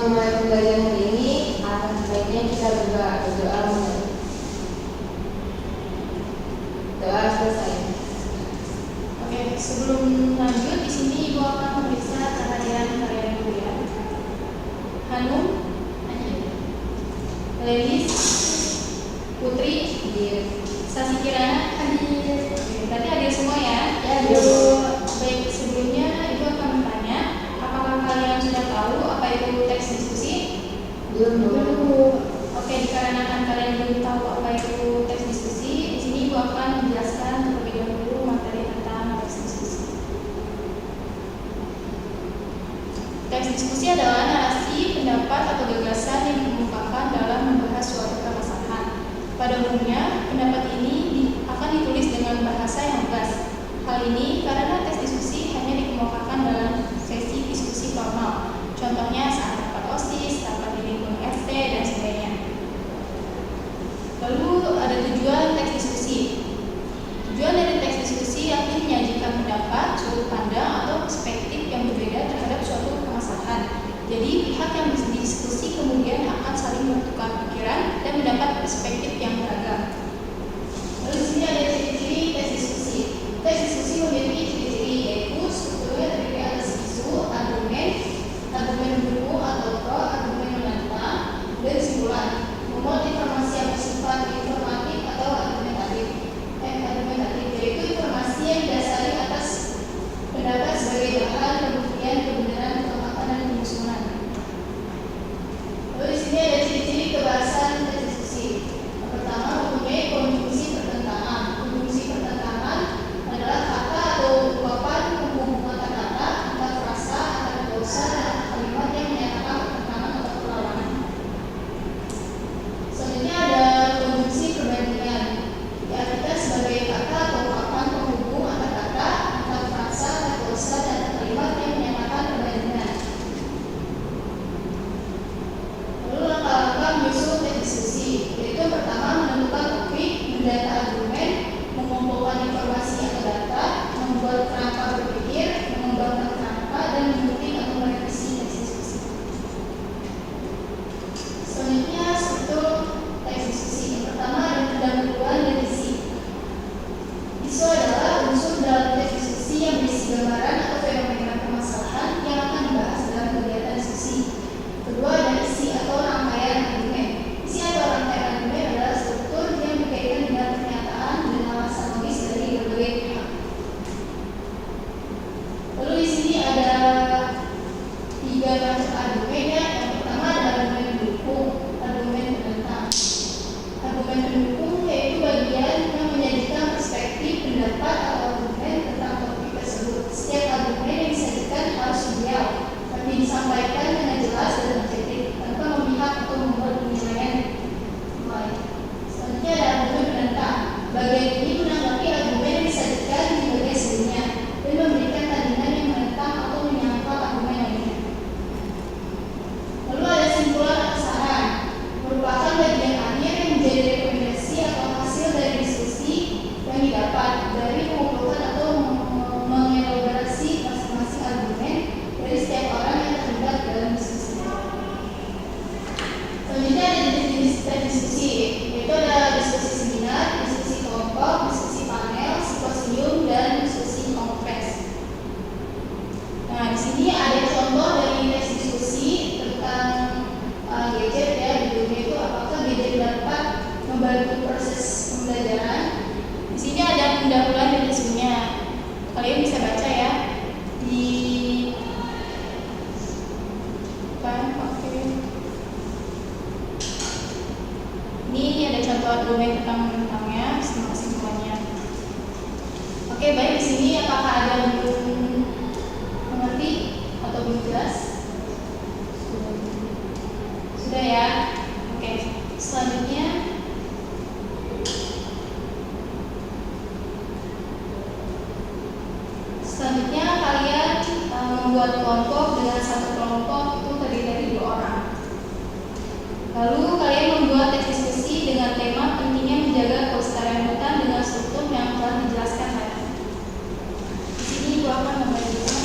sebelum memulai pembelajaran hari ini, akan sebaiknya kita berdoa mulai. Doa selesai. Oke, sebelum lanjut di sini Ibu akan memeriksa kehadiran kalian dulu ya. Hanum, Lelis, Putri, Sasi Kirana, hadir. Berarti hadir semua ya. Ya, Baik, sebelumnya Ibu akan bertanya, apakah kalian sudah tahu apa itu teks diskusi? Belum. Oke, dikarenakan kalian belum tahu apa itu teks diskusi, di sini Ibu akan menjelaskan terlebih dahulu materi tentang teks diskusi. Teks diskusi adalah narasi, pendapat atau gagasan yang dikemukakan dalam membahas suatu permasalahan. Pada umumnya, pendapat ini akan ditulis dengan bahasa yang lugas. Hal ini karena teks diskusi hanya dikemukakan dalam sesi diskusi formal. Contohnya saat rapat OSIS, rapat di lingkungan RT, dan sebagainya. Lalu ada tujuan teks diskusi. Tujuan dari teks diskusi yakni menyajikan pendapat, sudut pandang, atau perspektif yang berbeda terhadap suatu permasalahan. Jadi pihak yang berdiskusi kemudian akan saling bertukar pikiran dan mendapat perspektif yang beragam. Lalu di sini ada ciri-ciri teks diskusi. Teks diskusi memiliki ciri-ciri yaitu strukturnya terdiri atas isu, argumen mendukung atau pro, argumen menentang, dan kesimpulan. Memuat informasi yang bersifat informatif atau argumentatif, yaitu informasi yang didasari atas pendapat sebagai bahan pembuktian kebenaran, kelemahan, dan kemusuhan. Lalu di sini ada ciri-ciri kebahasan teks diskusi. Yang pertama, mempunyai konjungsi pertentangan. Konjungsi pertentangan adalah kata atau ungkapan penghubung kata-kata, antar frasa, antar klausa, dan kalimat yang menyatakan pertentangan atau perlawanan. Selanjutnya ada konjungsi perbandingan. Diartikan sebagai kata atau ungkapan penghubung antar kata, antar frasa, antar klausa, dan kalimat yang menyatakan perbandingan. Lalu langkah-langkah menyusun teks diskusi, yaitu pertama menentukan topik, mendata argumen, mengumpulkan informasi atau data, membuat kerangka berpikir, mengembangkan kerangka, dan mengutip atau merevisi teks diskusi. Selanjutnya struktur teks diskusi. Yang pertama ada pendahuluan dan isi. Isu adalah unsur dalam teks diskusi yang berisi gambaran atau fenomena permasalahan yang akan dibahas dalam kegiatan diskusi. Kedua ada isi atau rangkaian argumen. Isi atau rangkaian argumen adalah struktur yang berkaitan dengan pernyataan dan alasan logis dari berbagai pihak. Lalu di sini ada 3 macam argumen ya. Yang pertama ada argumen pendukung, argumen penentang. Argumen pendukung yaitu bagian yang menyajikan perspektif, pendapat atau argumen tentang topik tersebut. Setiap argumen yang disajikan harus ideal, tapi disampaikan dengan jelas dan objektif tanpa memihak atau membuat penilaian lain. Selanjutnya ada argumen penentang. Bagian ini menanggapi argumen yang disajikan di bagian sebelumnya dan memberikan tandingan yang menentang atau menyangkal argumen lainnya. Lalu ada simpulan atau saran, merupakan bagian akhir yang menjadi rekomendasi atau hasil dari diskusi yang didapat dari mengumpulkan atau mengelaborasi masing-masing argumen dari setiap orang yang terlibat dalam diskusi. Selanjutnya ada jenis teks diskusi, yaitu ada diskusi seminar, diskusi kelompok, diskusi panel, simposium, dan diskusi kongres. Nah, di sini ada contoh dari teks diskusi tentang gadget ya. Judulnya itu apakah gadget dapat membantu proses pembelajaran. Di sini ada pendahuluan dan isunya. Kalian bisa baca ya di ini ada contoh argumen tentangnya, kesimpulannya. Oke, baik, di sini apakah ada yang belum mengerti atau belum jelas? Sudah ya? Oke, selanjutnya kalian membuat kelompok dengan satu kelompok itu terdiri dari 2 orang. Lalu kalian membuat teks diskusi dengan tema pentingnya menjaga kelestarian hutan dengan struktur yang telah dijelaskan tadi. Di sini Ibu akan membagikan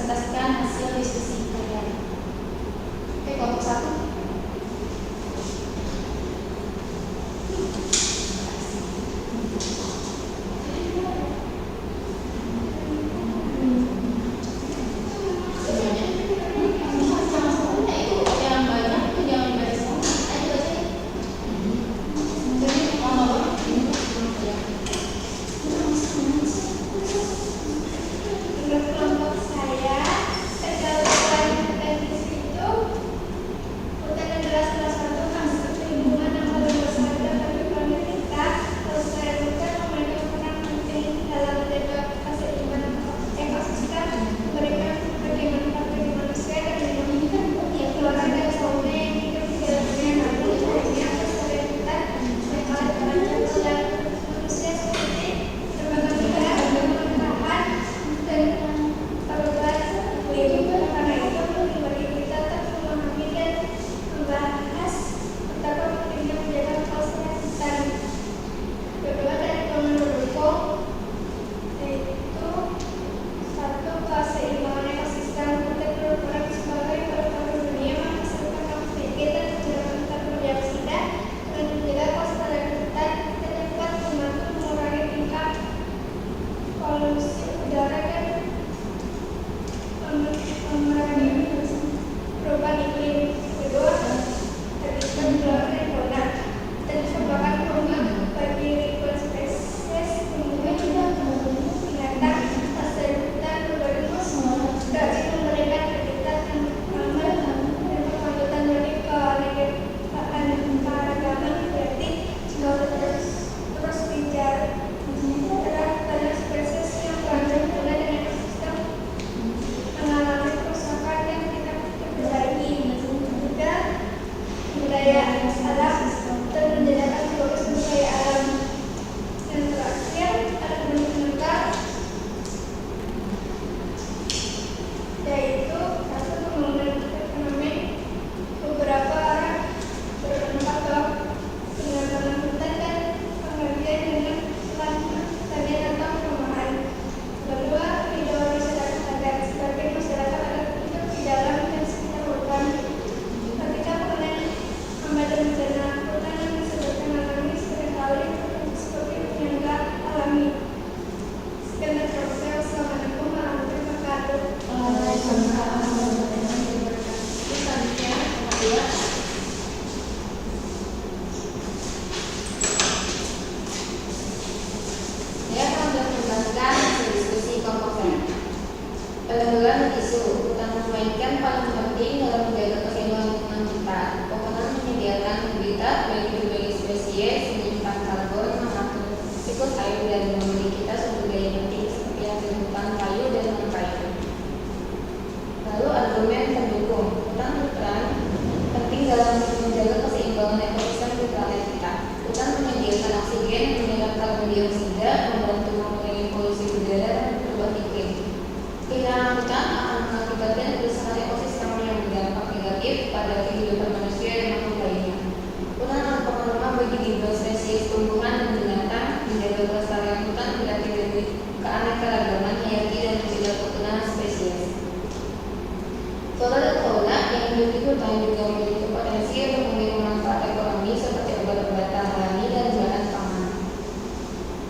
presentasikan hasil diskusi kalian. Oke, kelompok 1. Penanggulangan isu tentang memainkan paling penting dalam menjaga keseimbangan lingkungan kita. Pemenang menyediakan habitat bagi berbagai spesies, menyimpan karbon, mengatur siklus air dan memberi kita sumber daya penting seperti hasil hutan kayu dan non kayu. Lalu argumen pendukung hutan berperan penting dalam menjaga keseimbangan ekosistem di planet kita. Hutan menyediakan oksigen, menyerap karbon dioksida, membantu mengurangi polusi udara dan perubahan iklim. Kehilangan hutan akan mengakibatkan kerusakan ekosistem yang berdampak negatif pada kehidupan manusia dan makhluk lainnya. Hutan merupakan rumah bagi ribuan spesies tumbuhan dan binatang. Menjaga kelestarian hutan berarti dari keanekaragaman hayati dan mencegah kepunahan spesies. Flora dan fauna yang hidup di hutan juga memiliki potensi untuk memberi manfaat ekonomi seperti obat-obatan alami dan bahan pangan.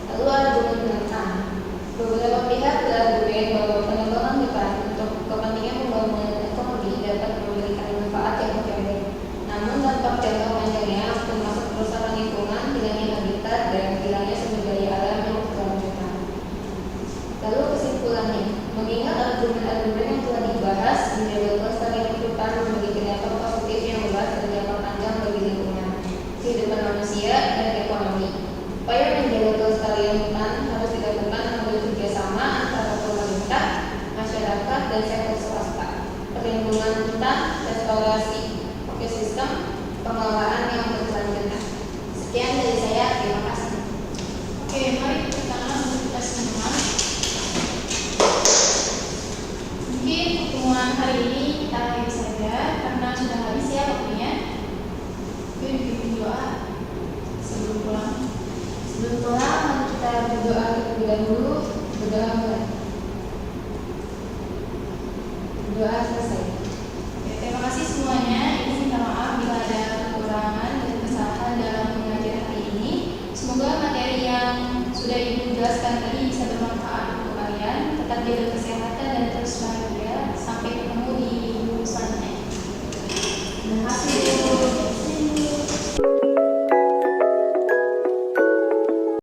Lalu argumen penentang. Beberapa pihak berargumen bahwa penebangan hutan untuk kepentingan pembangunan ekonomi dapat memberikan manfaat yang pendek, namun dampak jangka panjangnya termasuk kerusakan lingkungan, hilangnya habitat, dan hilangnya sumber daya alam yang berkelanjutan. Lalu kesimpulannya, mengingat argumen-argumen yang telah dibahas, menjaga kelestarian hutan memiliki dampak positif yang luas dan jangka panjang bagi lingkungan, kehidupan manusia, dan ekonomi. Upaya menjaga kelestarian hutan harus dilakukan melalui kerjasama antara pemerintah, masyarakat, dan sektor swasta, perlindungan hutan, restorasi ekosistem, pengelolaan yang berkelanjutan. Sekian dari saya, terima kasih. Oke, mari kita tangan untuk kita semua. Mungkin pertemuan hari ini kita akhiri saja karena sudah habis ya waktunya. Yuk dipimpin doa sebelum pulang. Sebelum pulang, mari kita berdoa terlebih dahulu. Berdoa mulai. jelaskan tadi bisa bermanfaat untuk kalian. Tetap jaga kesehatan dan terus bahagia. Sampai ketemu di minggu selanjutnya. Terima kasih.